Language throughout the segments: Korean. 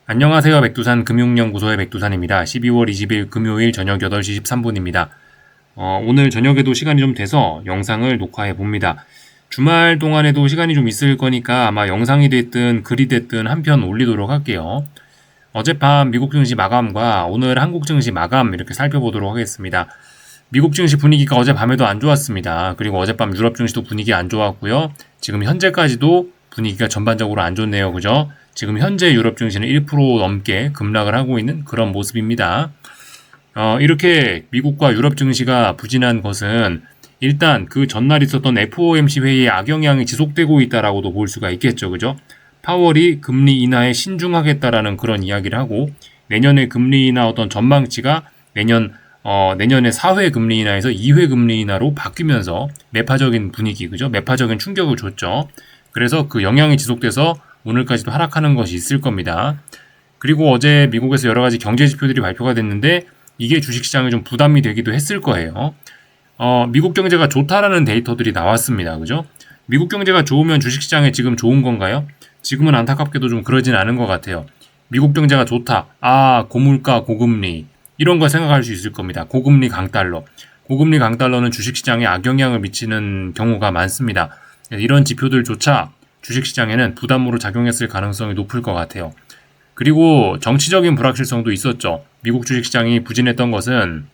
안녕하세요. 백두산 금융연구소의 백두산입니다. 12월 20일 금요일 저녁 8시 13분입니다. 오늘 저녁에도 시간이 좀 돼서 영상을 녹화해 봅니다. 주말 동안에도 시간이 좀 있을 거니까 아마 영상이 됐든 글이 됐든 한 편 올리도록 할게요. 어젯밤 미국 증시 마감과 오늘 한국 증시 마감 이렇게 살펴보도록 하겠습니다. 미국 증시 분위기가 어젯밤에도 안 좋았습니다. 그리고 어젯밤 유럽 증시도 분위기 안 좋았고요. 지금 현재까지도 분위기가 전반적으로 안 좋네요. 그죠? 지금 현재 유럽 증시는 1% 넘게 급락을 하고 있는 그런 모습입니다. 이렇게 미국과 유럽 증시가 부진한 것은 일단 그 전날 있었던 FOMC 회의의 악영향이 지속되고 있다라고도 볼 수가 있겠죠. 그죠? 파월이 금리 인하에 신중하겠다라는 그런 이야기를 하고 내년에 금리 인하 어떤 전망치가 내년에 4회 금리 인하에서 2회 금리 인하로 바뀌면서 매파적인 분위기, 그죠? 매파적인 충격을 줬죠. 그래서 그 영향이 지속돼서 오늘까지도 하락하는 것이 있을 겁니다. 그리고 어제 미국에서 여러 가지 경제 지표들이 발표가 됐는데 이게 주식시장에 좀 부담이 되기도 했을 거예요. 미국 경제가 좋다라는 데이터들이 나왔습니다. 그죠? 미국 경제가 좋으면 주식시장에 지금 좋은 건가요? 지금은 안타깝게도 좀 그러진 않은 것 같아요. 미국 경제가 좋다. 고물가, 고금리. 이런 거 생각할 수 있을 겁니다. 고금리 강달러. 고금리 강달러는 주식시장에 악영향을 미치는 경우가 많습니다. 이런 지표들조차 주식시장에는 부담으로 작용했을 가능성이 높을 것 같아요. 그리고 정치적인 불확실성도 있었죠. 미국 주식시장이 부진했던 것은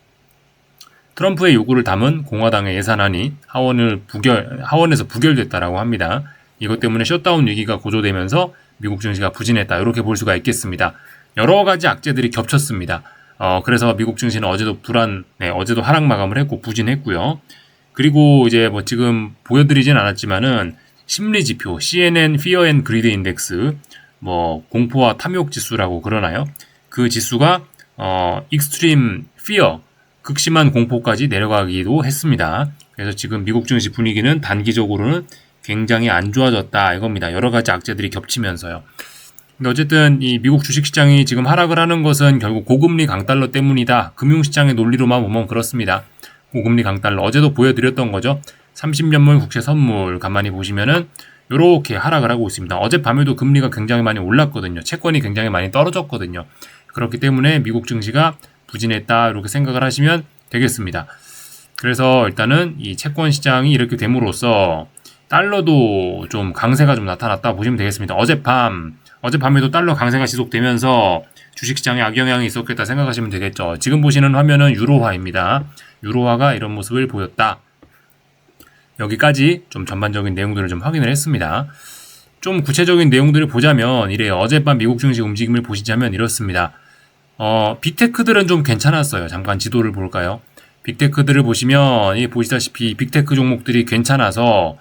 트럼프의 요구를 담은 공화당의 예산안이 하원에서 부결됐다라고 합니다. 이것 때문에 셧다운 위기가 고조되면서 미국 증시가 부진했다. 이렇게 볼 수가 있겠습니다. 여러 가지 악재들이 겹쳤습니다. 그래서 미국 증시는 어제도 하락 마감을 했고 부진했고요. 그리고 이제 지금 보여드리진 않았지만은 심리 지표, CNN Fear and Greed Index, 공포와 탐욕 지수라고 그러나요? 그 지수가, Extreme Fear, 극심한 공포까지 내려가기도 했습니다. 그래서 지금 미국 증시 분위기는 단기적으로는 굉장히 안 좋아졌다 이겁니다. 여러 가지 악재들이 겹치면서요. 근데 어쨌든 이 미국 주식시장이 지금 하락을 하는 것은 결국 고금리 강달러 때문이다. 금융시장의 논리로만 보면 그렇습니다. 고금리 강달러. 어제도 보여드렸던 거죠. 30년물 국채 선물 가만히 보시면은 이렇게 하락을 하고 있습니다. 어젯밤에도 금리가 굉장히 많이 올랐거든요. 채권이 굉장히 많이 떨어졌거든요. 그렇기 때문에 미국 증시가 부진했다 이렇게 생각을 하시면 되겠습니다. 그래서 일단은 이 채권 시장이 이렇게 됨으로써 달러도 좀 강세가 좀 나타났다 보시면 되겠습니다. 어젯밤에도 달러 강세가 지속되면서 주식시장에 악영향이 있었겠다 생각하시면 되겠죠. 지금 보시는 화면은 유로화입니다. 유로화가 이런 모습을 보였다. 여기까지 좀 전반적인 내용들을 좀 확인을 했습니다. 좀 구체적인 내용들을 보자면 이래요. 어젯밤 미국 증시 움직임을 보시자면 이렇습니다. 빅테크들은 좀 괜찮았어요. 잠깐 지도를 볼까요? 빅테크들을 보시면 보시다시피 빅테크 종목들이 괜찮아서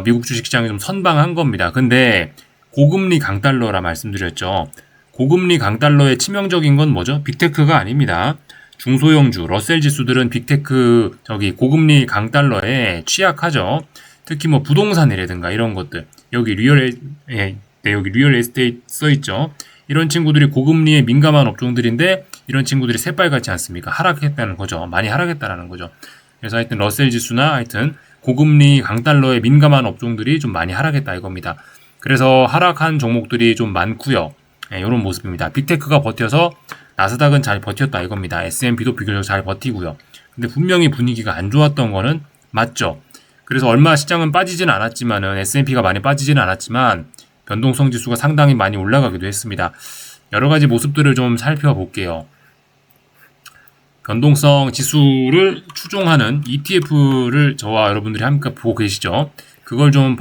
미국 주식시장이 좀 선방한 겁니다. 근데 고금리 강달러라 말씀드렸죠. 고금리 강달러의 치명적인 건 뭐죠? 빅테크가 아닙니다. 중소형주, 러셀 지수들은 빅테크, 고금리 강달러에 취약하죠. 특히 부동산이라든가 이런 것들. 여기 리얼 에스테이트 써있죠. 이런 친구들이 고금리에 민감한 업종들인데 이런 친구들이 새빨갛지 않습니까? 하락했다는 거죠. 많이 하락했다는 거죠. 그래서 하여튼 러셀 지수나 하여튼 고금리 강달러에 민감한 업종들이 좀 많이 하락했다 이겁니다. 그래서 하락한 종목들이 좀 많고요. 이런 모습입니다. 빅테크가 버텨서 나스닥은 잘 버텼다 이겁니다. S&P도 비교적 잘 버티고요. 근데 분명히 분위기가 안 좋았던 거는 맞죠. 그래서 얼마 시장은 빠지진 않았지만은 S&P가 많이 빠지진 않았지만 변동성 지수가 상당히 많이 올라가기도 했습니다. 여러 가지 모습들을 좀 살펴볼게요. 변동성 지수를 추종하는 ETF를 저와 여러분들이 함께 보고 계시죠. 그걸 좀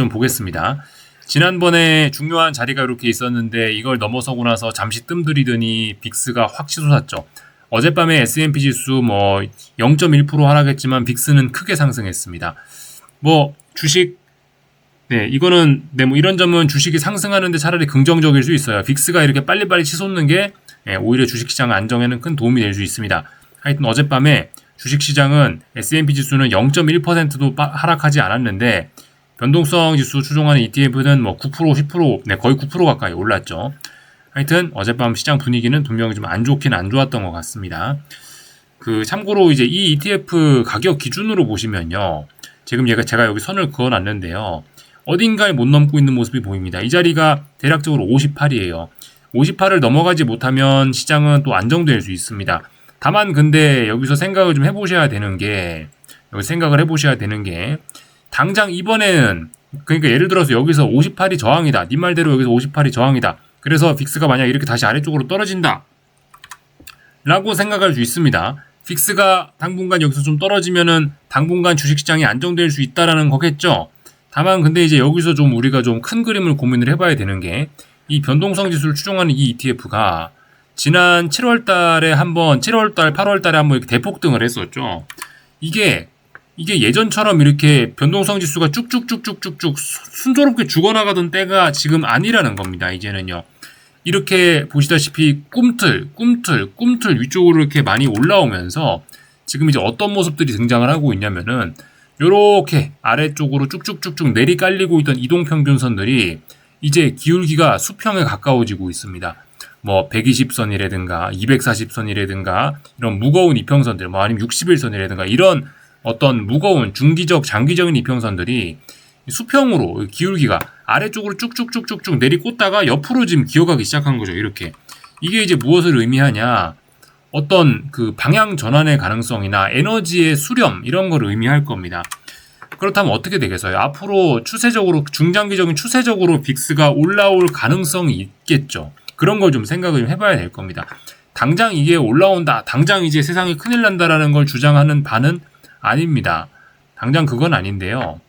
보겠습니다. 지난번에 중요한 자리가 이렇게 있었는데 이걸 넘어서고 나서 잠시 뜸들이더니 빅스가 확 치솟았죠. 어젯밤에 S&P 지수 0.1% 하락했지만 빅스는 크게 상승했습니다. 이런 점은 주식이 상승하는데 차라리 긍정적일 수 있어요. 빅스가 이렇게 빨리빨리 치솟는 게 오히려 주식시장 안정에는 큰 도움이 될 수 있습니다. 하여튼 어젯밤에 주식시장은 S&P 지수는 0.1%도 하락하지 않았는데 변동성 지수 추종하는 ETF는 9%, 10%, 거의 9% 가까이 올랐죠. 하여튼 어젯밤 시장 분위기는 분명히 좀 안 좋았던 것 같습니다. 참고로 이제 이 ETF 가격 기준으로 보시면요. 지금 제가 여기 선을 그어놨는데요. 어딘가에 못 넘고 있는 모습이 보입니다. 이 자리가 대략적으로 58이에요. 58을 넘어가지 못하면 시장은 또 안정될 수 있습니다. 다만 근데 여기서 생각을 좀 해보셔야 되는 게 당장 이번에는 그러니까 예를 들어서 여기서 58이 저항이다. 님 말대로 여기서 58이 저항이다. 그래서 빅스가 만약 이렇게 다시 아래쪽으로 떨어진다 라고 생각할 수 있습니다. 빅스가 당분간 여기서 좀 떨어지면은 당분간 주식시장이 안정될 수 있다라는 거겠죠. 다만 근데 이제 여기서 좀 우리가 좀 큰 그림을 고민을 해봐야 되는 게 이 변동성 지수를 추종하는 이 ETF가 지난 7월달에 8월달에 한번 이렇게 대폭등을 했었죠. 이게 예전처럼 이렇게 변동성 지수가 쭉쭉쭉쭉쭉쭉 순조롭게 죽어나가던 때가 지금 아니라는 겁니다. 이제는요. 이렇게 보시다시피 꿈틀 위쪽으로 이렇게 많이 올라오면서 지금 이제 어떤 모습들이 등장을 하고 있냐면은 요렇게 아래쪽으로 쭉쭉쭉쭉 내리깔리고 있던 이동평균선들이 이제 기울기가 수평에 가까워지고 있습니다. 뭐 120선이라든가 240선이라든가 이런 무거운 이평선들, 뭐 아니면 60일선이라든가 이런 어떤 무거운 중기적 장기적인 이평선들이 수평으로 기울기가 아래쪽으로 쭉쭉쭉쭉쭉 내리꽂다가 옆으로 지금 기어가기 시작한 거죠. 이렇게. 이게 이제 무엇을 의미하냐? 어떤 그 방향 전환의 가능성이나 에너지의 수렴 이런 걸 의미할 겁니다. 그렇다면 어떻게 되겠어요? 앞으로 추세적으로 중장기적인 추세적으로 빅스가 올라올 가능성이 있겠죠. 그런 걸 좀 생각을 좀 해봐야 될 겁니다. 당장 이게 올라온다, 당장 이제 세상이 큰일 난다라는 걸 주장하는 바는 아닙니다. 당장 그건 아닌데요.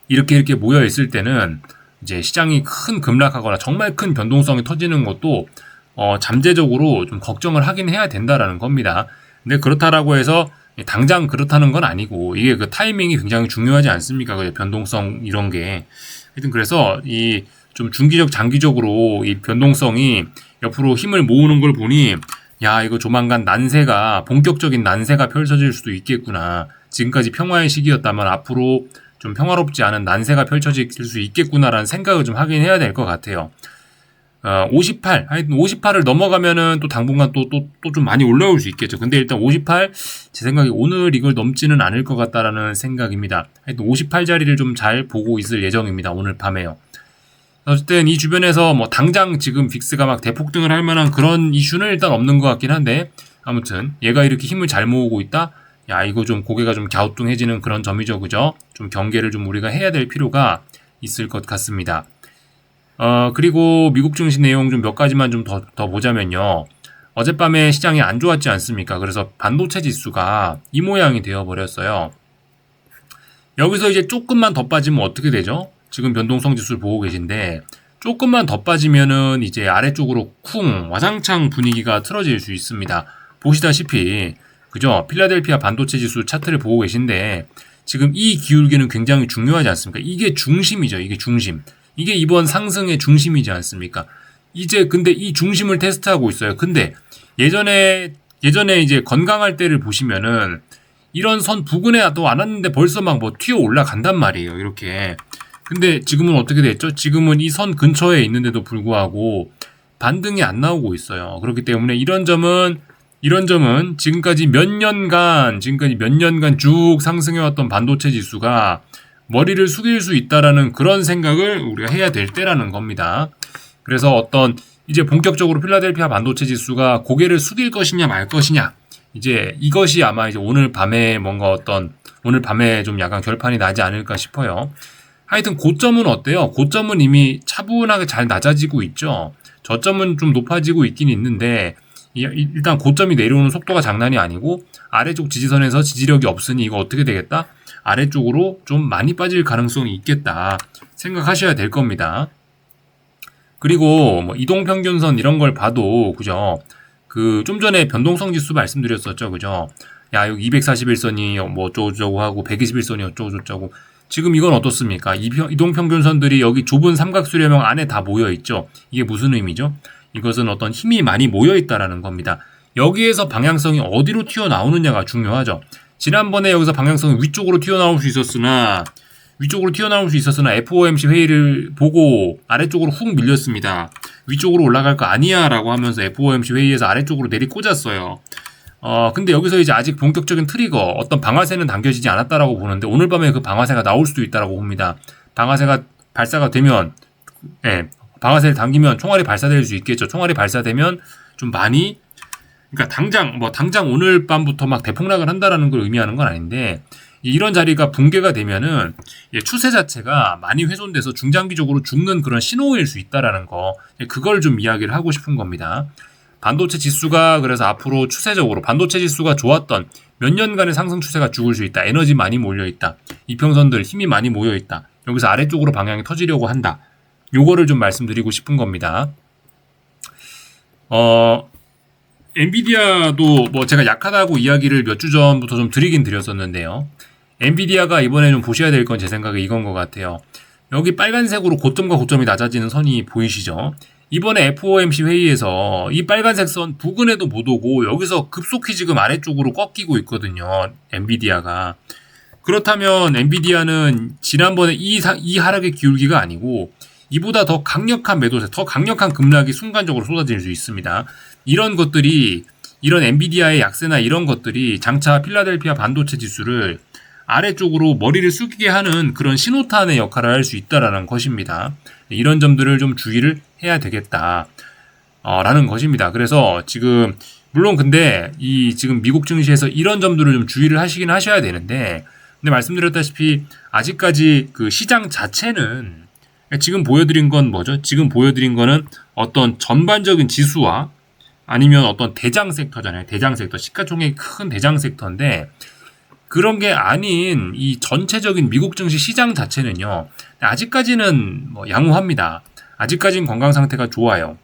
이렇게 모여 있을 때는 이제 시장이 큰 급락하거나 정말 큰 변동성이 터지는 것도 잠재적으로 좀 걱정을 하긴 해야 된다라는 겁니다. 근데 그렇다라고 해서 당장 그렇다는 건 아니고 이게 그 타이밍이 굉장히 중요하지 않습니까? 그 변동성 이런 게. 하여튼 그래서 이 좀 중기적 장기적으로 이 변동성이 옆으로 힘을 모으는 걸 보니 야, 이거 조만간 본격적인 난세가 펼쳐질 수도 있겠구나. 지금까지 평화의 시기였다면 앞으로 좀 평화롭지 않은 난세가 펼쳐질 수 있겠구나라는 생각을 좀 하긴 해야 될 것 같아요. 58을 넘어가면은 또 당분간 또 좀 많이 올라올 수 있겠죠. 근데 일단 58, 제 생각에 오늘 이걸 넘지는 않을 것 같다라는 생각입니다. 하여튼 58자리를 좀 잘 보고 있을 예정입니다. 오늘 밤에요. 어쨌든 이 주변에서 뭐 당장 지금 빅스가 막 대폭등을 할 만한 그런 이슈는 일단 없는 것 같긴 한데 아무튼 얘가 이렇게 힘을 잘 모으고 있다? 야, 이거 좀 고개가 좀 갸우뚱해지는 그런 점이죠. 그죠? 좀 경계를 좀 우리가 해야 될 필요가 있을 것 같습니다. 그리고 미국 증시 내용 좀 몇 가지만 좀 더 보자면요. 어젯밤에 시장이 안 좋았지 않습니까? 그래서 반도체 지수가 이 모양이 되어버렸어요. 여기서 이제 조금만 더 빠지면 어떻게 되죠? 지금 변동성 지수를 보고 계신데 조금만 더 빠지면은 이제 아래쪽으로 와장창 분위기가 틀어질 수 있습니다. 보시다시피 그죠? 필라델피아 반도체 지수 차트를 보고 계신데 지금 이 기울기는 굉장히 중요하지 않습니까? 이게 중심이죠. 이게 중심. 이게 이번 상승의 중심이지 않습니까? 이제 근데 이 중심을 테스트하고 있어요. 근데 예전에 이제 건강할 때를 보시면은 이런 선 부근에 또 안 왔는데 벌써 막 뭐 튀어 올라간단 말이에요. 이렇게. 근데 지금은 어떻게 됐죠? 지금은 이 선 근처에 있는데도 불구하고 반등이 안 나오고 있어요. 그렇기 때문에 이런 점은 지금까지 몇 년간 쭉 상승해왔던 반도체 지수가 머리를 숙일 수 있다라는 그런 생각을 우리가 해야 될 때라는 겁니다. 그래서 이제 본격적으로 필라델피아 반도체 지수가 고개를 숙일 것이냐 말 것이냐, 이제 이것이 아마 이제 오늘 밤에 좀 약간 결판이 나지 않을까 싶어요. 하여튼 고점은 어때요? 고점은 이미 차분하게 잘 낮아지고 있죠. 저점은 좀 높아지고 있긴 있는데 일단 고점이 내려오는 속도가 장난이 아니고 아래쪽 지지선에서 지지력이 없으니 이거 어떻게 되겠다? 아래쪽으로 좀 많이 빠질 가능성이 있겠다 생각하셔야 될 겁니다. 그리고 뭐 이동평균선 이런 걸 봐도 그죠? 그 좀 전에 변동성 지수 말씀드렸었죠. 그죠? 야, 여기 241선이 뭐 어쩌고저쩌고 하고 121선이 어쩌고저쩌고. 지금 이건 어떻습니까? 이동평균선들이 여기 좁은 삼각수렴형 안에 다 모여있죠. 이게 무슨 의미죠? 이것은 어떤 힘이 많이 모여있다라는 겁니다. 여기에서 방향성이 어디로 튀어나오느냐가 중요하죠. 지난번에 여기서 방향성이 위쪽으로 튀어나올 수 있었으나 FOMC 회의를 보고 아래쪽으로 훅 밀렸습니다. 위쪽으로 올라갈 거 아니야 라고 하면서 FOMC 회의에서 아래쪽으로 내리꽂았어요. 근데 여기서 이제 아직 본격적인 트리거, 어떤 방아쇠는 당겨지지 않았다라고 보는데 오늘 밤에 그 방아쇠가 나올 수도 있다라고 봅니다. 방아쇠가 발사가 되면, 방아쇠를 당기면 총알이 발사될 수 있겠죠. 총알이 발사되면 좀 많이, 그러니까 당장 오늘 밤부터 막 대폭락을 한다라는 걸 의미하는 건 아닌데, 이런 자리가 붕괴가 되면은 추세 자체가 많이 훼손돼서 중장기적으로 죽는 그런 신호일 수 있다라는 거, 그걸 좀 이야기를 하고 싶은 겁니다. 반도체 지수가 그래서 앞으로 추세적으로 반도체 지수가 좋았던 몇 년간의 상승 추세가 죽을 수 있다. 에너지 많이 몰려있다. 이평선들 힘이 많이 모여있다. 여기서 아래쪽으로 방향이 터지려고 한다. 요거를 좀 말씀드리고 싶은 겁니다. 엔비디아도 뭐 제가 약하다고 이야기를 몇 주 전부터 좀 드리긴 드렸었는데요. 엔비디아가 이번에 좀 보셔야 될 건 제 생각에 이건 것 같아요. 여기 빨간색으로 고점과 고점이 낮아지는 선이 보이시죠? 이번에 FOMC 회의에서 이 빨간색 선 부근에도 못 오고 여기서 급속히 지금 아래쪽으로 꺾이고 있거든요. 엔비디아가. 그렇다면 엔비디아는 지난번에 이 하락의 기울기가 아니고 이보다 더 강력한 매도세, 더 강력한 급락이 순간적으로 쏟아질 수 있습니다. 이런 것들이, 이런 엔비디아의 약세나 이런 것들이 장차 필라델피아 반도체 지수를 아래쪽으로 머리를 숙이게 하는 그런 신호탄의 역할을 할 수 있다라는 것입니다. 이런 점들을 좀 주의를 해야 되겠다. 라는 것입니다. 그래서 지금, 물론 근데 지금 미국 증시에서 이런 점들을 좀 주의를 하시긴 하셔야 되는데, 근데 말씀드렸다시피 아직까지 그 시장 자체는 지금 보여드린 건 뭐죠? 지금 보여드린 거는 어떤 전반적인 지수와 아니면 어떤 대장 섹터잖아요. 대장 섹터. 시가총액이 큰 대장 섹터인데, 그런 게 아닌 이 전체적인 미국 증시 시장 자체는요, 아직까지는 뭐 양호합니다. 아직까지는 건강 상태가 좋아요.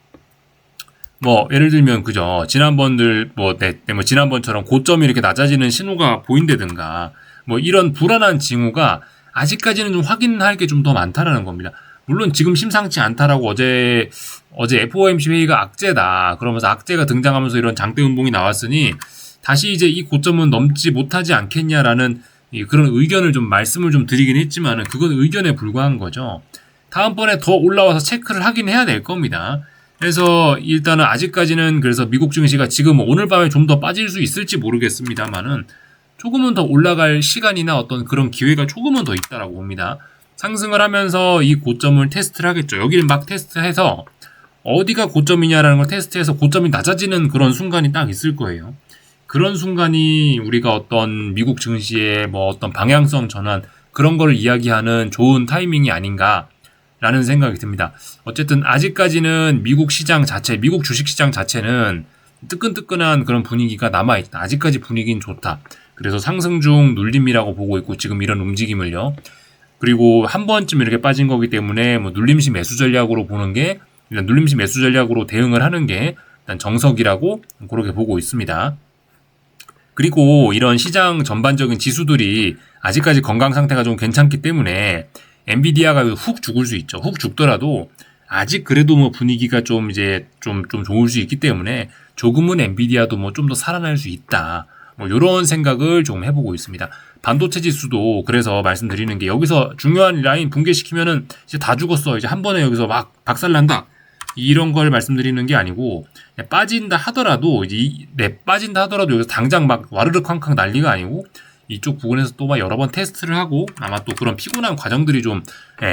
뭐 예를 들면 그죠, 지난번처럼 고점이 이렇게 낮아지는 신호가 보인다든가 뭐 이런 불안한 징후가 아직까지는 좀 확인할 게 좀 더 많다라는 겁니다. 물론 지금 심상치 않다라고 어제 FOMC 회의가 악재다 그러면서 악재가 등장하면서 이런 장대 음봉이 나왔으니 다시 이제 이 고점은 넘지 못하지 않겠냐라는 그런 의견을 좀 말씀을 좀 드리긴 했지만은 그건 의견에 불과한 거죠. 다음번에 더 올라와서 체크를 하긴 해야 될 겁니다. 그래서 일단은 아직까지는 그래서 미국 증시가 지금 오늘 밤에 좀 더 빠질 수 있을지 모르겠습니다만은 조금은 더 올라갈 시간이나 어떤 그런 기회가 조금은 더 있다라고 봅니다. 상승을 하면서 이 고점을 테스트를 하겠죠. 여기를 막 테스트해서 어디가 고점이냐라는 걸 테스트해서 고점이 낮아지는 그런 순간이 딱 있을 거예요. 그런 순간이 우리가 어떤 미국 증시의 뭐 어떤 방향성 전환 그런 걸 이야기하는 좋은 타이밍이 아닌가라는 생각이 듭니다. 어쨌든 아직까지는 미국 시장 자체, 미국 주식시장 자체는 뜨끈뜨끈한 그런 분위기가 남아있다. 아직까지 분위기는 좋다. 그래서 상승 중 눌림이라고 보고 있고 지금 이런 움직임을요. 그리고 한 번쯤 이렇게 빠진 거기 때문에 뭐 눌림시 매수 전략으로 보는 게, 눌림시 매수 전략으로 대응을 하는 게 일단 정석이라고 그렇게 보고 있습니다. 그리고 이런 시장 전반적인 지수들이 아직까지 건강 상태가 좀 괜찮기 때문에 엔비디아가 훅 죽을 수 있죠. 훅 죽더라도 아직 그래도 뭐 분위기가 좀 이제 좀 좋을 수 있기 때문에 조금은 엔비디아도 뭐 좀 더 살아날 수 있다. 뭐 이런 생각을 좀 해보고 있습니다. 반도체 지수도 그래서 말씀드리는 게 여기서 중요한 라인 붕괴시키면은 이제 다 죽었어. 이제 한 번에 여기서 막 박살난다. 이런 걸 말씀드리는 게 아니고 빠진다 하더라도 빠진다 하더라도 여기서 당장 막 와르르 쾅쾅 난리가 아니고 이쪽 부분에서 또 막 여러 번 테스트를 하고 아마 또 그런 피곤한 과정들이 좀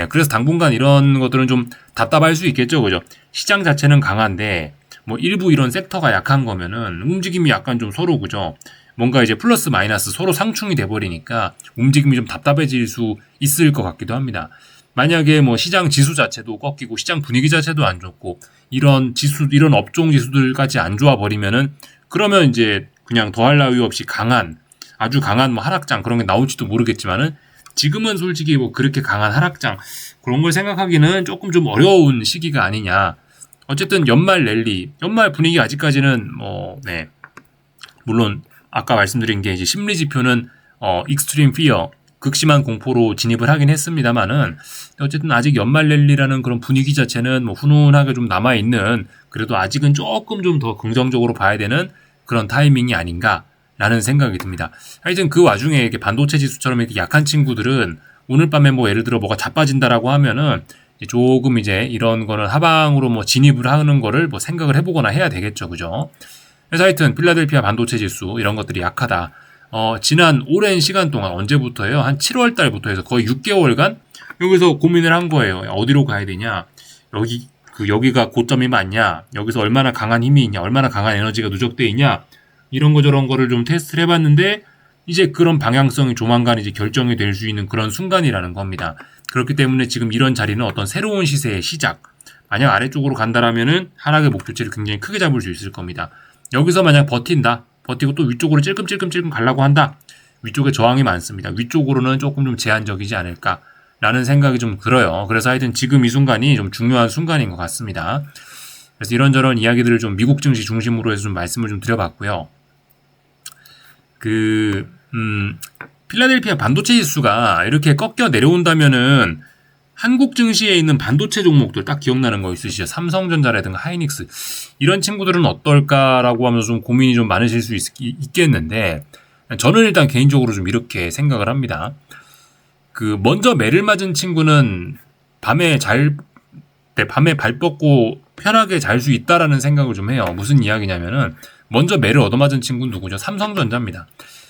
그래서 당분간 이런 것들은 좀 답답할 수 있겠죠. 그죠? 시장 자체는 강한데 뭐 일부 이런 섹터가 약한 거면은 움직임이 약간 좀 서로 그죠? 뭔가 이제 플러스 마이너스 서로 상충이 돼버리니까 움직임이 좀 답답해질 수 있을 것 같기도 합니다. 만약에 뭐 시장 지수 자체도 꺾이고 시장 분위기 자체도 안 좋고 이런 업종 지수들까지 안 좋아 버리면은 그러면 이제 그냥 더할 나위 없이 아주 강한 뭐 하락장 그런 게 나올지도 모르겠지만은 지금은 솔직히 뭐 그렇게 강한 하락장 그런 걸 생각하기는 조금 좀 어려운 시기가 아니냐. 어쨌든 연말 랠리, 연말 분위기 아직까지는 물론 아까 말씀드린 게 이제 심리 지표는 익스트림 피어 극심한 공포로 진입을 하긴 했습니다만은 어쨌든 아직 연말 랠리라는 그런 분위기 자체는 뭐 훈훈하게 좀 남아있는 그래도 아직은 조금 좀 더 긍정적으로 봐야 되는 그런 타이밍이 아닌가라는 생각이 듭니다. 하여튼 그 와중에 이렇게 반도체 지수처럼 이렇게 약한 친구들은 오늘 밤에 뭐 예를 들어 뭐가 자빠진다라고 하면은 조금 이제 이런 거는 하방으로 뭐 진입을 하는 거를 뭐 생각을 해보거나 해야 되겠죠. 그죠? 그래서 하여튼 필라델피아 반도체 지수 이런 것들이 약하다. 지난 오랜 시간 동안 언제부터예요? 한 7월 달부터 해서 거의 6개월간 여기서 고민을 한 거예요. 어디로 가야 되냐? 그 여기가 고점이 맞냐, 여기서 얼마나 강한 힘이 있냐, 얼마나 강한 에너지가 누적돼 있냐, 이런 거 저런 거를 좀 테스트를 해봤는데 이제 그런 방향성이 조만간 이제 결정이 될 수 있는 그런 순간이라는 겁니다. 그렇기 때문에 지금 이런 자리는 어떤 새로운 시세의 시작, 만약 아래쪽으로 간다라면은 하락의 목표치를 굉장히 크게 잡을 수 있을 겁니다. 여기서 만약 버티고 또 위쪽으로 찔끔찔끔 가려고 한다, 위쪽에 저항이 많습니다. 위쪽으로는 조금 좀 제한적이지 않을까라는 생각이 좀 들어요. 그래서 하여튼 지금 이 순간이 좀 중요한 순간인 것 같습니다. 그래서 이런저런 이야기들을 좀 미국 증시 중심으로 해서 좀 말씀을 좀 드려봤고요. 필라델피아 반도체 지수가 이렇게 꺾여 내려온다면은 한국 증시에 있는 반도체 종목들 딱 기억나는 거 있으시죠? 삼성전자라든가 하이닉스, 이런 친구들은 어떨까라고 하면서 좀 고민이 좀 많으실 수 있겠는데, 저는 일단 개인적으로 좀 이렇게 생각을 합니다. 먼저 매를 맞은 친구는 밤에 발 뻗고 편하게 잘 수 있다라는 생각을 좀 해요. 무슨 이야기냐면은, 먼저 매를 얻어맞은 친구는 누구죠? 삼성전자입니다.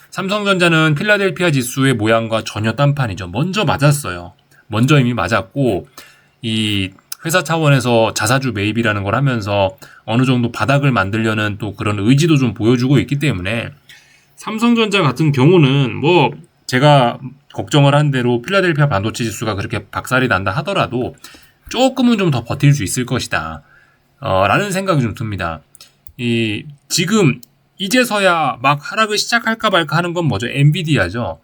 삼성전자는 필라델피아 지수의 모양과 전혀 딴판이죠. 먼저 맞았어요. 먼저 이미 맞았고, 이 회사 차원에서 자사주 매입이라는 걸 하면서 어느 정도 바닥을 만들려는 또 그런 의지도 좀 보여주고 있기 때문에, 삼성전자 같은 경우는 뭐 제가 걱정을 한 대로 필라델피아 반도체 지수가 그렇게 박살이 난다 하더라도 조금은 좀 더 버틸 수 있을 것이다 라는 생각이 좀 듭니다. 지금 이제서야 막 하락을 시작할까 말까 하는 건 뭐죠? 엔비디아죠.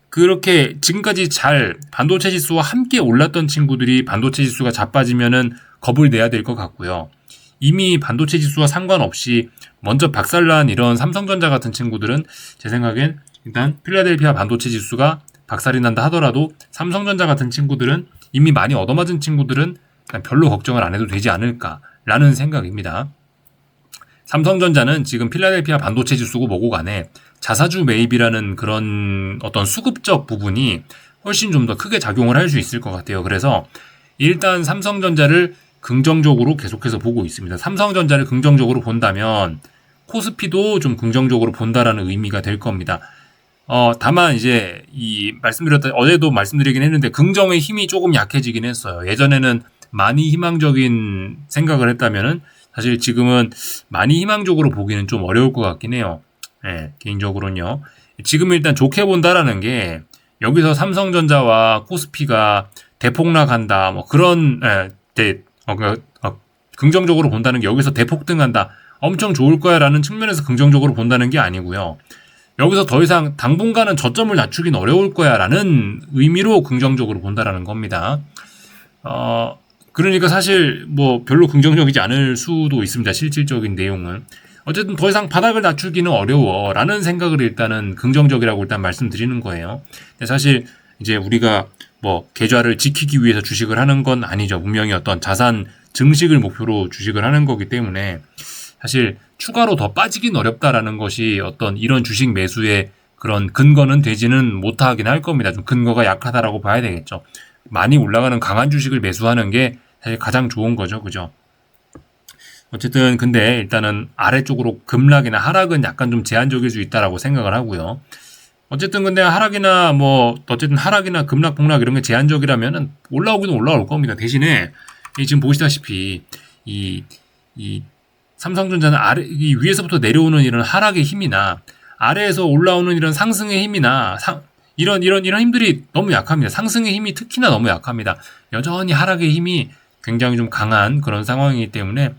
그렇게 지금까지 잘 반도체 지수와 함께 올랐던 친구들이 반도체 지수가 자빠지면은 겁을 내야 될 것 같고요. 이미 반도체 지수와 상관없이 먼저 박살난 이런 삼성전자 같은 친구들은 제 생각엔 일단 필라델피아 반도체 지수가 박살이 난다 하더라도 삼성전자 같은 친구들은 이미 많이 얻어맞은 친구들은 별로 걱정을 안 해도 되지 않을까라는 생각입니다. 삼성전자는 지금 필라델피아 반도체 지수고 뭐고 간에 자사주 매입이라는 그런 어떤 수급적 부분이 훨씬 좀 더 크게 작용을 할 수 있을 것 같아요. 그래서 일단 삼성전자를 긍정적으로 계속해서 보고 있습니다. 삼성전자를 긍정적으로 본다면 코스피도 좀 긍정적으로 본다라는 의미가 될 겁니다. 다만 이제 어제도 말씀드리긴 했는데 긍정의 힘이 조금 약해지긴 했어요. 예전에는 많이 희망적인 생각을 했다면은 사실 지금은 많이 희망적으로 보기는 좀 어려울 것 같긴 해요. 네, 개인적으로는요. 지금 일단 좋게 본다라는 게 여기서 삼성전자와 코스피가 대폭락한다, 뭐 그런 긍정적으로 본다는 게 여기서 대폭등한다, 엄청 좋을 거야라는 측면에서 긍정적으로 본다는 게 아니고요. 여기서 더 이상 당분간은 저점을 낮추긴 어려울 거야라는 의미로 긍정적으로 본다라는 겁니다. 그러니까 사실 뭐 별로 긍정적이지 않을 수도 있습니다. 실질적인 내용은. 어쨌든 더 이상 바닥을 낮추기는 어려워라는 생각을 일단은 긍정적이라고 일단 말씀드리는 거예요. 근데 사실 이제 우리가 뭐 계좌를 지키기 위해서 주식을 하는 건 아니죠. 분명히 어떤 자산 증식을 목표로 주식을 하는 거기 때문에 사실 추가로 더 빠지긴 어렵다라는 것이 어떤 이런 주식 매수의 그런 근거는 되지는 못하긴 할 겁니다. 좀 근거가 약하다라고 봐야 되겠죠. 많이 올라가는 강한 주식을 매수하는 게 사실 가장 좋은 거죠. 그죠? 어쨌든 근데 일단은 아래쪽으로 급락이나 하락은 약간 좀 제한적일 수 있다라고 생각을 하고요. 어쨌든 근데 하락이나 급락 폭락 이런 게 제한적이라면은 올라오기는 올라올 겁니다. 대신에 지금 보시다시피 이 삼성전자는 이 위에서부터 내려오는 이런 하락의 힘이나 아래에서 올라오는 이런 상승의 힘이나 이런 힘들이 너무 약합니다. 상승의 힘이 특히나 너무 약합니다. 여전히 하락의 힘이 굉장히 좀 강한 그런 상황이기 때문에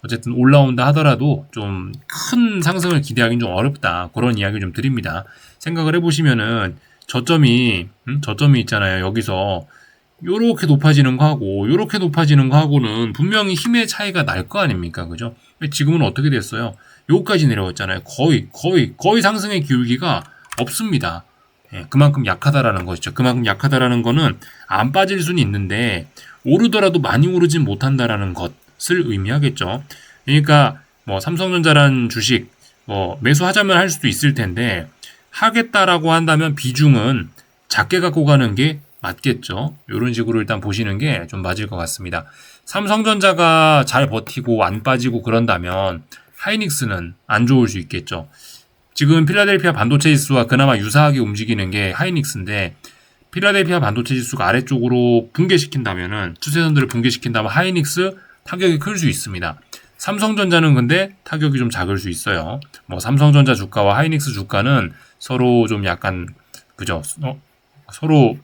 어쨌든 올라온다 하더라도 좀 큰 상승을 기대하기는 좀 어렵다. 그런 이야기를 좀 드립니다. 생각을 해보시면은 저점이 있잖아요. 여기서 요렇게 높아지는 거하고 요렇게 높아지는 거하고는 분명히 힘의 차이가 날 거 아닙니까? 그죠? 지금은 어떻게 됐어요? 요까지 내려왔잖아요. 거의 상승의 기울기가 없습니다. 예, 그만큼 약하다라는 것이죠. 그만큼 약하다라는 거는 안 빠질 수는 있는데 오르더라도 많이 오르진 못한다라는 것을 의미하겠죠. 그러니까 뭐 삼성전자란 주식 뭐 매수하자면 할 수도 있을 텐데 하겠다라고 한다면 비중은 작게 갖고 가는 게 맞겠죠. 이런 식으로 일단 보시는 게 좀 맞을 것 같습니다. 삼성전자가 잘 버티고 안 빠지고 그런다면 하이닉스는 안 좋을 수 있겠죠. 지금 필라델피아 반도체 지수와 그나마 유사하게 움직이는 게 하이닉스인데 필라델피아 반도체 지수가 아래쪽으로 붕괴시킨다면은 추세선들을 붕괴시킨다면 하이닉스 타격이 클 수 있습니다. 삼성전자는 근데 타격이 좀 작을 수 있어요. 뭐 삼성전자 주가와 하이닉스 주가는 서로 좀 약간 그죠? 서로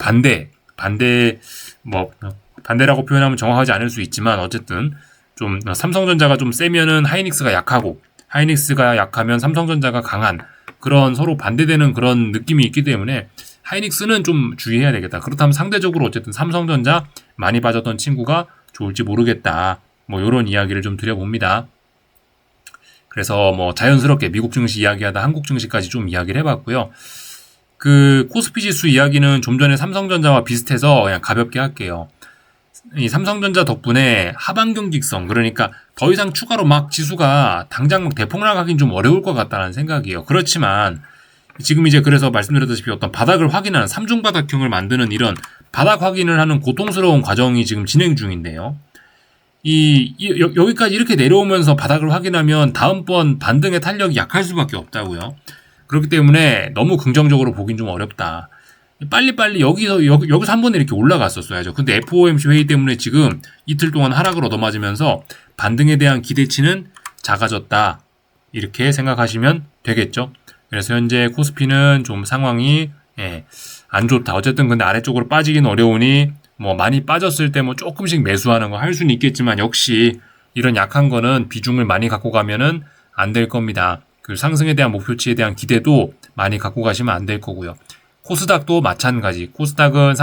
반대라고 표현하면 정확하지 않을 수 있지만 어쨌든 좀 삼성전자가 좀 세면은 하이닉스가 약하고 하이닉스가 약하면 삼성전자가 강한 그런 서로 반대되는 그런 느낌이 있기 때문에 하이닉스는 좀 주의해야 되겠다. 그렇다면 상대적으로 어쨌든 삼성전자 많이 빠졌던 친구가 좋을지 모르겠다. 뭐 이런 이야기를 좀 드려봅니다. 그래서 뭐 자연스럽게 미국 증시 이야기하다 한국 증시까지 좀 이야기를 해봤고요. 그 코스피 지수 이야기는 좀 전에 삼성전자와 비슷해서 그냥 가볍게 할게요. 이 삼성전자 덕분에 하반 경직성, 그러니까 더 이상 추가로 막 지수가 당장 막 대폭락하긴 좀 어려울 것 같다는 생각이에요. 그렇지만 지금 이제 그래서 말씀드렸다시피 어떤 바닥을 확인하는 삼중바닥형을 만드는 이런 바닥 확인을 하는 고통스러운 과정이 지금 진행 중인데요. 여기까지 이렇게 내려오면서 바닥을 확인하면 다음번 반등의 탄력이 약할 수밖에 없다고요. 그렇기 때문에 너무 긍정적으로 보긴 좀 어렵다. 빨리빨리 여기서 한 번에 이렇게 올라갔었어야죠. 근데 FOMC 회의 때문에 지금 이틀 동안 하락을 얻어맞으면서 반등에 대한 기대치는 작아졌다. 이렇게 생각하시면 되겠죠. 그래서 현재 코스피는 좀 상황이 안 좋다. 어쨌든 근데 아래쪽으로 빠지긴 어려우니 뭐 많이 빠졌을 때 뭐 조금씩 매수하는 거 할 수는 있겠지만 역시 이런 약한 거는 비중을 많이 갖고 가면은 안 될 겁니다. 그 상승에 대한 목표치에 대한 기대도 많이 갖고 가시면 안 될 거고요. 코스닥도 마찬가지. 코스닥은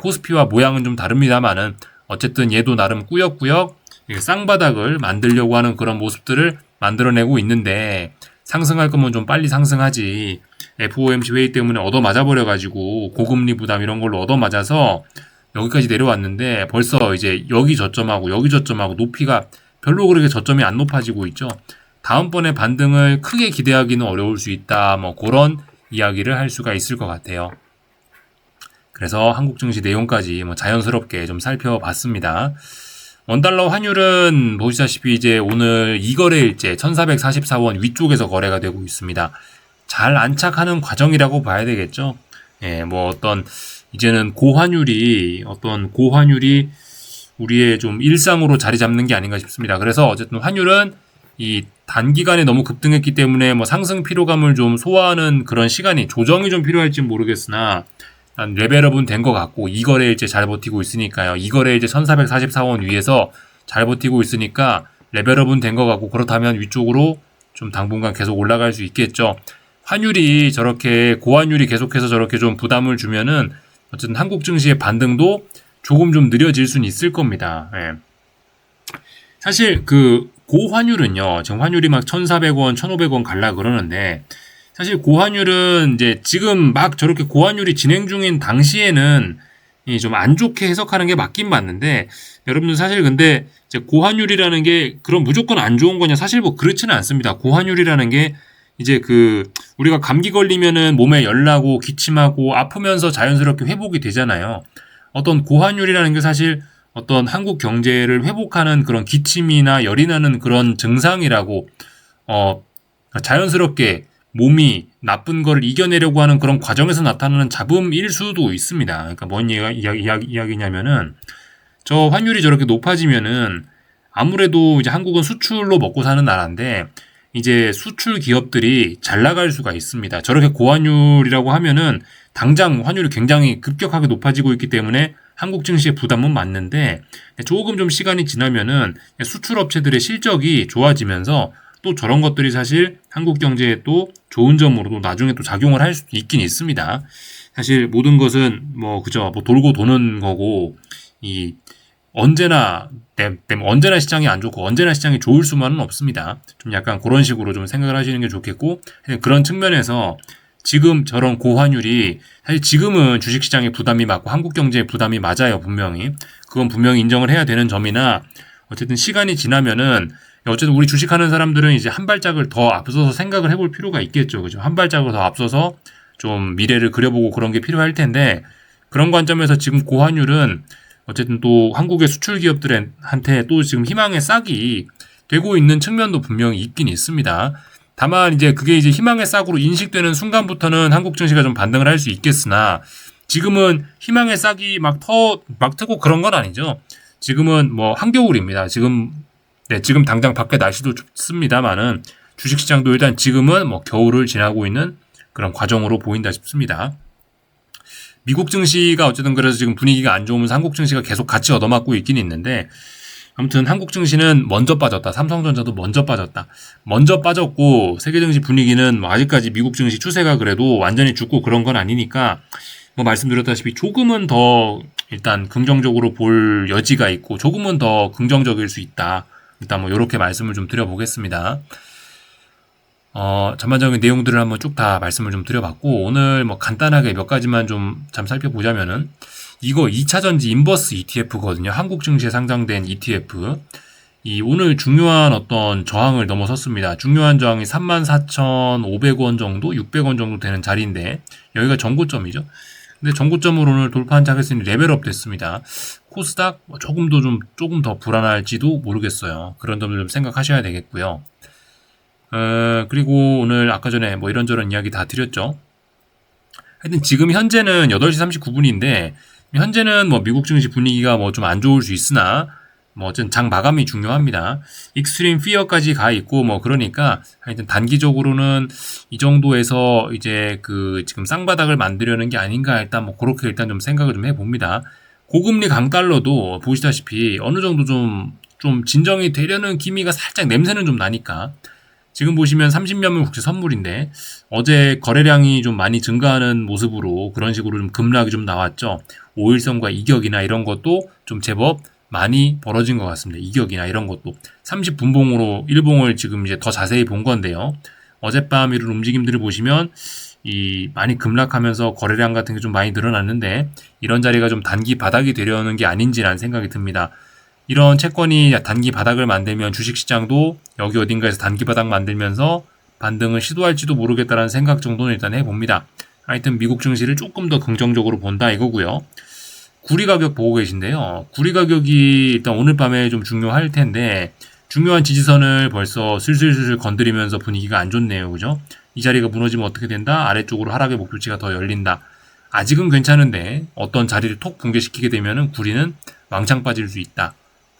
코스피와 모양은 좀 다릅니다만은 어쨌든 얘도 나름 꾸역꾸역 쌍바닥을 만들려고 하는 그런 모습들을 만들어내고 있는데 상승할 거면 좀 빨리 상승하지. FOMC 회의 때문에 얻어맞아버려가지고 고금리 부담 이런 걸로 얻어맞아서 여기까지 내려왔는데 벌써 이제 여기 저점하고 높이가 별로 그렇게 저점이 안 높아지고 있죠. 다음번에 반등을 크게 기대하기는 어려울 수 있다. 뭐 그런 이야기를 할 수가 있을 것 같아요. 그래서 한국 증시 내용까지 뭐 자연스럽게 좀 살펴봤습니다. 원달러 환율은 보시다시피 이제 오늘 2거래일째 1444원 위쪽에서 거래가 되고 있습니다. 잘 안착하는 과정이라고 봐야 되겠죠. 뭐 이제는 고환율이 우리의 좀 일상으로 자리 잡는 게 아닌가 싶습니다. 그래서 어쨌든 환율은 이 단기간에 너무 급등했기 때문에 뭐 상승 피로감을 좀 소화하는 그런 시간이 조정이 좀 필요할지 모르겠으나 레벨업은 된 것 같고 2거래일째 잘 버티고 있으니까요. 2거래일째 1444원 위에서 잘 버티고 있으니까 레벨업은 된 것 같고 그렇다면 위쪽으로 좀 당분간 계속 올라갈 수 있겠죠. 환율이 저렇게 고환율이 계속해서 저렇게 좀 부담을 주면은 어쨌든 한국 증시의 반등도 조금 좀 느려질 수는 있을 겁니다. 사실 그 고환율은요. 지금 환율이 막 1,400원, 1,500원 갈라 그러는데 사실 고환율은 이제 지금 막 저렇게 고환율이 진행 중인 당시에는 좀 안 좋게 해석하는 게 맞긴 맞는데 여러분들 사실 근데 이제 고환율이라는 게 그럼 무조건 안 좋은 거냐 사실 뭐 그렇지는 않습니다. 고환율이라는 게 이제 우리가 감기 걸리면은 몸에 열 나고 기침하고 아프면서 자연스럽게 회복이 되잖아요. 어떤 고환율이라는 게 사실 어떤 한국 경제를 회복하는 그런 기침이나 열이 나는 그런 증상이라고 자연스럽게 몸이 나쁜 거를 이겨내려고 하는 그런 과정에서 나타나는 잡음일 수도 있습니다. 그러니까 뭔 이야기냐면은 저 환율이 저렇게 높아지면은 아무래도 이제 한국은 수출로 먹고 사는 나라인데 이제 수출 기업들이 잘 나갈 수가 있습니다. 저렇게 고환율이라고 하면은 당장 환율이 굉장히 급격하게 높아지고 있기 때문에 한국 증시의 부담은 맞는데 조금 좀 시간이 지나면은 수출 업체들의 실적이 좋아지면서 또 저런 것들이 사실 한국 경제에 또 좋은 점으로도 나중에 또 작용을 할 수도 있긴 있습니다. 사실 모든 것은 뭐 돌고 도는 거고 언제나 시장이 안 좋고 언제나 시장이 좋을 수만은 없습니다. 좀 약간 그런 식으로 좀 생각을 하시는 게 좋겠고 그런 측면에서 지금 저런 고환율이 사실 지금은 주식시장의 부담이 맞고 한국 경제의 부담이 맞아요. 분명히 그건 분명히 인정을 해야 되는 점이나 어쨌든 시간이 지나면은 어쨌든 우리 주식하는 사람들은 이제 한 발짝을 더 앞서서 생각을 해볼 필요가 있겠죠. 그죠? 한 발짝을 더 앞서서 좀 미래를 그려보고 그런 게 필요할 텐데 그런 관점에서 지금 고환율은 어쨌든 또 한국의 수출 기업들한테 또 지금 희망의 싹이 되고 있는 측면도 분명히 있긴 있습니다. 다만 이제 그게 이제 희망의 싹으로 인식되는 순간부터는 한국 증시가 좀 반등을 할 수 있겠으나 지금은 희망의 싹이 막 트고 그런 건 아니죠. 지금은 뭐 한겨울입니다. 지금 당장 밖에 날씨도 춥습니다만은 주식시장도 일단 지금은 뭐 겨울을 지나고 있는 그런 과정으로 보인다 싶습니다. 미국 증시가 어쨌든 그래서 지금 분위기가 안 좋으면서 한국 증시가 계속 같이 얻어맞고 있긴 있는데, 아무튼 한국 증시는 먼저 빠졌다. 삼성전자도 먼저 빠졌다. 먼저 빠졌고 세계 증시 분위기는 뭐 아직까지 미국 증시 추세가 그래도 완전히 죽고 그런 건 아니니까 뭐 말씀드렸다시피 조금은 더 일단 긍정적으로 볼 여지가 있고 조금은 더 긍정적일 수 있다. 일단 뭐 이렇게 말씀을 좀 드려보겠습니다. 전반적인 내용들을 한번 쭉 다 말씀을 좀 드려봤고, 오늘 뭐 간단하게 몇 가지만 좀 살펴보자면은, 이거 2차전지 인버스 ETF거든요. 한국 증시에 상장된 ETF. 오늘 중요한 어떤 저항을 넘어섰습니다. 중요한 저항이 34,500원 정도, 600원 정도 되는 자리인데, 여기가 전고점이죠. 근데 전고점을 오늘 돌파한 타겟은 레벨업 됐습니다. 코스닥 조금 더 불안할지도 모르겠어요. 그런 점을 좀 생각하셔야 되겠고요. 그리고 오늘 아까 전에 뭐 이런저런 이야기 다 드렸죠. 하여튼 지금 현재는 8시 39분인데, 현재는 뭐 미국 증시 분위기가 뭐 좀 안 좋을 수 있으나, 뭐 어쨌든 장 마감이 중요합니다. 익스트림 피어까지 가 있고 뭐 그러니까 하여튼 단기적으로는 이 정도에서 이제 지금 쌍바닥을 만들려는 게 아닌가, 일단 뭐 그렇게 일단 좀 생각을 좀 해봅니다. 고금리 강달러도 보시다시피 어느 정도 좀 진정이 되려는 기미가 살짝 냄새는 좀 나니까, 지금 보시면 30몇 명 국제 선물인데 어제 거래량이 좀 많이 증가하는 모습으로 그런 식으로 좀 급락이 좀 나왔죠. 5일선과 이격이나 이런 것도 좀 제법 많이 벌어진 것 같습니다. 이격이나 이런 것도 30분봉으로 일봉을 지금 이제 더 자세히 본 건데요. 어젯밤 이런 움직임들을 보시면 많이 급락하면서 거래량 같은 게 좀 많이 늘어났는데, 이런 자리가 좀 단기 바닥이 되려는 게 아닌지라는 생각이 듭니다. 이런 채권이 단기 바닥을 만들면 주식시장도 여기 어딘가에서 단기 바닥 만들면서 반등을 시도할지도 모르겠다라는 생각 정도는 일단 해봅니다. 하여튼 미국 증시를 조금 더 긍정적으로 본다 이거고요. 구리 가격 보고 계신데요. 구리 가격이 일단 오늘 밤에 좀 중요할 텐데, 중요한 지지선을 벌써 슬슬 건드리면서 분위기가 안 좋네요. 그죠? 이 자리가 무너지면 어떻게 된다? 아래쪽으로 하락의 목표치가 더 열린다. 아직은 괜찮은데 어떤 자리를 톡 붕괴시키게 되면은 구리는 왕창 빠질 수 있다.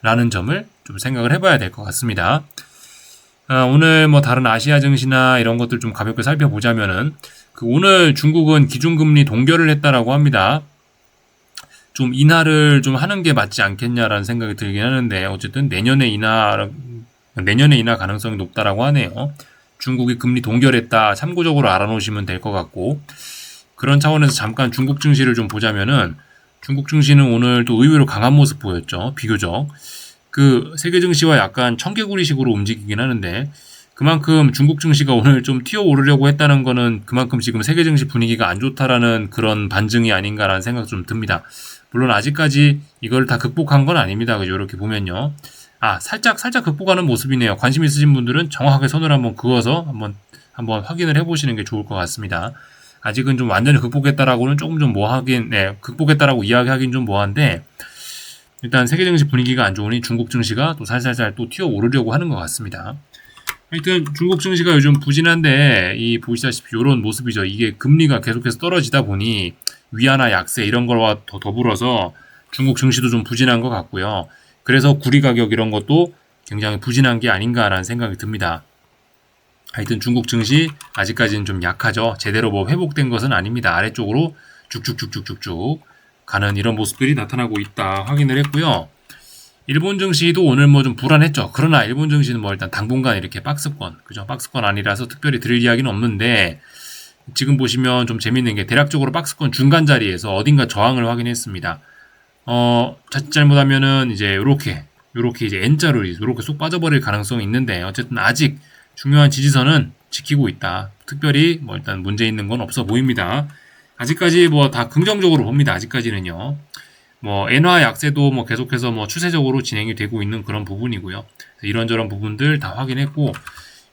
라는 점을 좀 생각을 해봐야 될 것 같습니다. 오늘 뭐 다른 아시아 증시나 이런 것들 좀 가볍게 살펴보자면은, 오늘 중국은 기준금리 동결을 했다라고 합니다. 좀 인하를 좀 하는 게 맞지 않겠냐라는 생각이 들긴 하는데, 어쨌든 내년에 인하 가능성이 높다라고 하네요. 중국이 금리 동결했다, 참고적으로 알아놓으시면 될 것 같고, 그런 차원에서 잠깐 중국 증시를 좀 보자면은, 중국 증시는 오늘 또 의외로 강한 모습 보였죠. 비교적. 세계 증시와 약간 청개구리식으로 움직이긴 하는데, 그만큼 중국 증시가 오늘 좀 튀어오르려고 했다는 거는 그만큼 지금 세계 증시 분위기가 안 좋다라는 그런 반증이 아닌가라는 생각 좀 듭니다. 물론 아직까지 이걸 다 극복한 건 아닙니다. 그죠? 이렇게 보면요. 살짝 극복하는 모습이네요. 관심 있으신 분들은 정확하게 손을 한번 그어서 한번 확인을 해보시는 게 좋을 것 같습니다. 아직은 좀 완전히 극복했다라고는 조금 좀 극복했다라고 이야기하긴 좀 뭐한데, 일단 세계 증시 분위기가 안 좋으니 중국 증시가 또 살살살 또 튀어오르려고 하는 것 같습니다. 하여튼 중국 증시가 요즘 부진한데, 보시다시피 이런 모습이죠. 이게 금리가 계속해서 떨어지다 보니 위안화 약세 이런 거와 더 더불어서 중국 증시도 좀 부진한 것 같고요. 그래서 구리 가격 이런 것도 굉장히 부진한 게 아닌가라는 생각이 듭니다. 하여튼 중국 증시 아직까지는 좀 약하죠. 제대로 뭐 회복된 것은 아닙니다. 아래쪽으로 쭉쭉쭉쭉쭉쭉 가는 이런 모습들이 나타나고 있다 확인을 했고요. 일본 증시도 오늘 뭐 좀 불안했죠. 그러나 일본 증시는 뭐 일단 당분간 이렇게 박스권, 그죠? 박스권 아니라서 특별히 드릴 이야기는 없는데, 지금 보시면 좀 재밌는 게 대략적으로 박스권 중간 자리에서 어딘가 저항을 확인했습니다. 자칫 잘못하면은 이제 요렇게 이제 N자로 이렇게 쏙 빠져버릴 가능성이 있는데, 어쨌든 아직 중요한 지지선은 지키고 있다. 특별히 뭐 일단 문제 있는 건 없어 보입니다. 아직까지 뭐 다 긍정적으로 봅니다. 아직까지는요. 뭐 엔화 약세도 뭐 계속해서 뭐 추세적으로 진행이 되고 있는 그런 부분이고요. 이런저런 부분들 다 확인했고,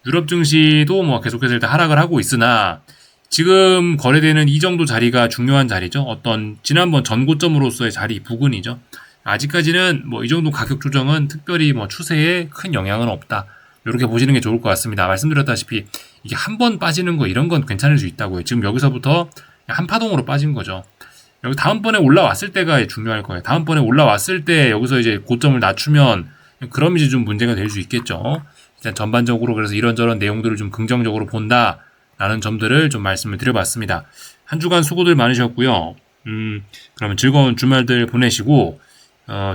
유럽 증시도 뭐 계속해서 일단 하락을 하고 있으나 지금 거래되는 이 정도 자리가 중요한 자리죠. 어떤 지난번 전고점으로서의 자리 부근이죠. 아직까지는 뭐 이 정도 가격 조정은 특별히 뭐 추세에 큰 영향은 없다. 이렇게 보시는 게 좋을 것 같습니다. 말씀드렸다시피 이게 한 번 빠지는 거 이런 건 괜찮을 수 있다고요. 지금 여기서부터 한 파동으로 빠진 거죠. 여기 다음번에 올라왔을 때가 중요할 거예요. 다음번에 올라왔을 때 여기서 이제 고점을 낮추면 그럼 이제 좀 문제가 될 수 있겠죠. 일단 전반적으로 그래서 이런저런 내용들을 좀 긍정적으로 본다라는 점들을 좀 말씀을 드려봤습니다. 한 주간 수고들 많으셨고요. 그러면 즐거운 주말들 보내시고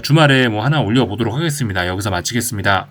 주말에 뭐 하나 올려보도록 하겠습니다. 여기서 마치겠습니다.